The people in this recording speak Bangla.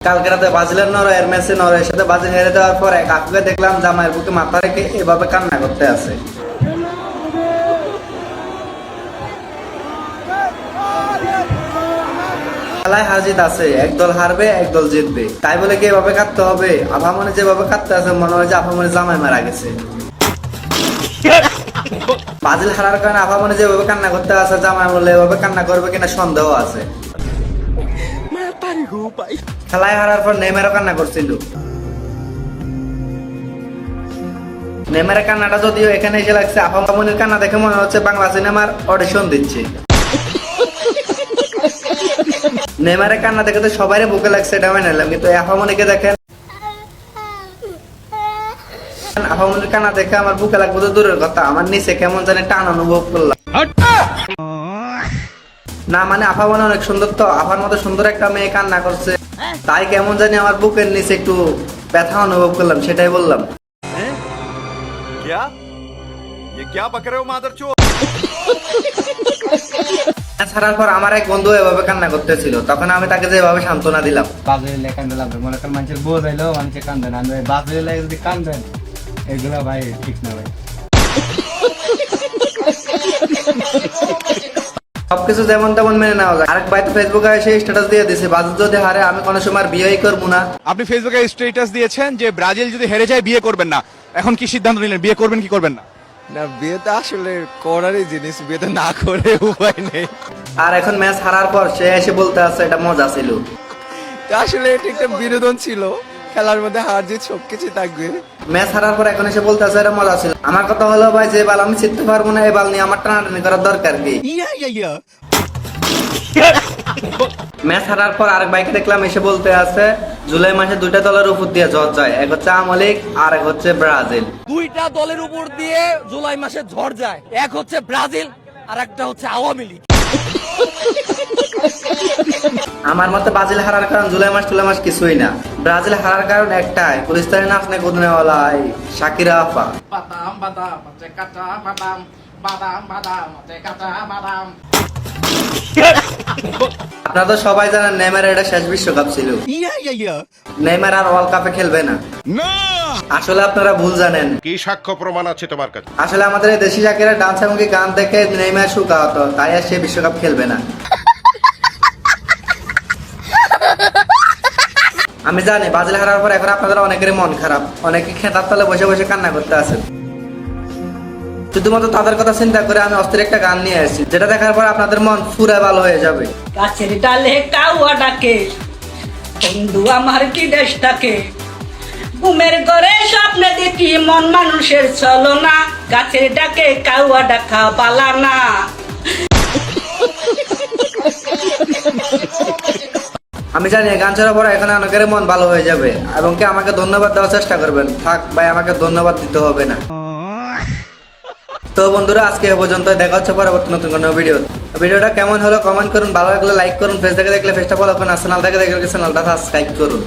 কালকে রাতে ব্রাজিলের নরওয়ের ম্যাচে নরওয়ের সাথে ব্রাজিল হেরে যাওয়ার পর এক আপুকে দেখলাম জামাইয়ের বুকে মাথা রেখে এভাবে কান্না করতে আছে। খেলায় হার জিত আছে, একদল হারবে একদল জিতবে, তাই বলে কি এভাবে কাঁদতে হবে? আফামনে যেভাবে কাঁদতে আছে মনে হয় যে আফামনে জামাই মারা গেছে। ব্রাজিল হারার কারণে আফামনে যেভাবে কান্না করতে আছে, জামাই বললে এভাবে কান্না করবে কিনা সন্দেহ আছে। খেলায় হারার পর নেইমারও কান্না করছিল। নেইমারের কান্নাটা যদিও এখানে এসে লাগছে, আফামনির কান্না দেখে মনে হচ্ছে বাংলা সিনেমার অডিশন দিচ্ছে। নেইমারের কান্না দেখে তো সবাই বুকে লাগছে, এটা মেনে নিলাম, কিন্তু আফামনিকে দেখেন, আফামনির কান্না দেখে আমার বুকে লাগবে তো দূরের কথা, আমার নিচে কেমন জানি টান অনুভব করলাম। না মানে আফামনি অনেক সুন্দর, তো আফার মতো সুন্দর একটা মেয়ে কান্না করছে, তাই কেমন জানি আমার বুকের নিচে একটু ব্যথা অনুভব করলাম, সেটাই বললাম। ছাড়ার পর আমার এক বন্ধু এভাবে কান্না করতেছিল, তখন আমি তাকে যেভাবে সান্ত্বনা দিলাম। বাজে কান্দে লাগবে, মনে করেন মানুষের বোঝ আইলো, মানুষের কান্দে না, বাজে যদি কান্দেন এগুলো ভাই ঠিক না ভাই। সবকিছু যেমন তেমন মেনে নেওয়া যায়। আরেক ভাই তো ফেসবুকে এসে স্ট্যাটাস দিয়ে দিছে, ব্রাজিল যদি হারে আমি কোনো সময় বিয়েই করবো না। আপনি ফেসবুকে স্ট্যাটাস দিয়েছেন যে ব্রাজিল যদি হেরে যায় বিয়ে করবেন না, এখন কি সিদ্ধান্ত নিলেন, বিয়ে করবেন কি করবেন না? না, বিয়ে তো আসলে করারই জিনিস, বিয়ে তো না করে উপায় নেই। আর এখন ম্যাচ হারার পর সে এসে বলতে আছে এটা মজা ছিল। তো আসলে এটা একটা বিনোদন ছিল, খেলার মধ্যে হার জিত সবকিছু থাকবে। ম্যাচ হারার পর এখন এসে বলতে আছে এটা মজা ছিল। আমার কথা হলো ভাই, যে বাল আমি জিততে পারবো না, এই বাল নিয়ে আমার টানাটানি করার দরকার কি? ম্যাচ হারার পর আরেক ভাইকে দেখলাম এসে বলতে আছে জুলাই মাসে দুইটা দলের উপর দিয়ে ঝড় যায়, এক হচ্ছে আওয়ামী লীগ আর এক হচ্ছে ব্রাজিল। দুইটা দলের উপর দিয়ে জুলাই মাসে ঝড় যায়, এক হচ্ছে ব্রাজিল আর একটা হচ্ছে আওয়ামী লীগ। আমার মতে ব্রাজিল হারার কারণ জুলাই মাস কিছুই না, ব্রাজিল হারার কারণ একটাই, পুলিস্তানি নাচনে কুদনেওয়ালা শাকিরা আফা। বাদাম বাদাম কাঁচা বাদাম, বাদাম বাদাম কাঁচা বাদাম। আপনারা তো সবাই জানেন নেইমারের এটা শেষ বিশ্বকাপ ছিল, নেইমার আর ওয়ার্ল্ড কাপে খেলবে না। আসলে আপনারা ভুল জানেন। কি সাক্ষ্য প্রমাণ আছে তোমার কাছে? আসলে আমাদের এই দেশি জাকিরা ডান্স এবং গান দেখে নেইমার শুকা হতো, তাই আর সে বিশ্বকাপ খেলবে না। আমি জানি ব্রাজিল হারার পর এখন আপনাদের অনেকেরই মন খারাপ, অনেকে খেতার তলে বসে বসে কান্না করতে আছেন। শুধুমাত্র তাদের কথা চিন্তা করে আমি অস্থির একটা গান নিয়ে আসছি, যেটা দেখার পর আপনাদের মন পুরো ভালো হয়ে যাবে। গাছের ডালে কাউয়া ডাকে, বন্ধু আমার কি দেশ থাকে, ঘুমের ঘরে স্বপ্নে দেখি মন মানুষের চলো না, গাছের ডাকে কাউয়া ডাকা পালা না। আমি জানি গান ছাড়ার পর এখানে অনেকের মন ভালো হয়ে যাবে এবং কি আমাকে ধন্যবাদ দেওয়ার চেষ্টা করবেন। থাক ভাই, আমাকে ধন্যবাদ দিতে হবে না। তো বন্ধুরা আজকে এ পর্যন্ত, দেখা হচ্ছে পরবর্তী নতুন কোনো ভিডিওটা কেমন হলো কমেন্ট করুন, ভালো লাগলে লাইক করুন, ফেস থেকে দেখলে ফেসটা ফলো করুন, আর চ্যানেল থেকে দেখলে চ্যানেলটা সাবস্ক্রাইব করুন।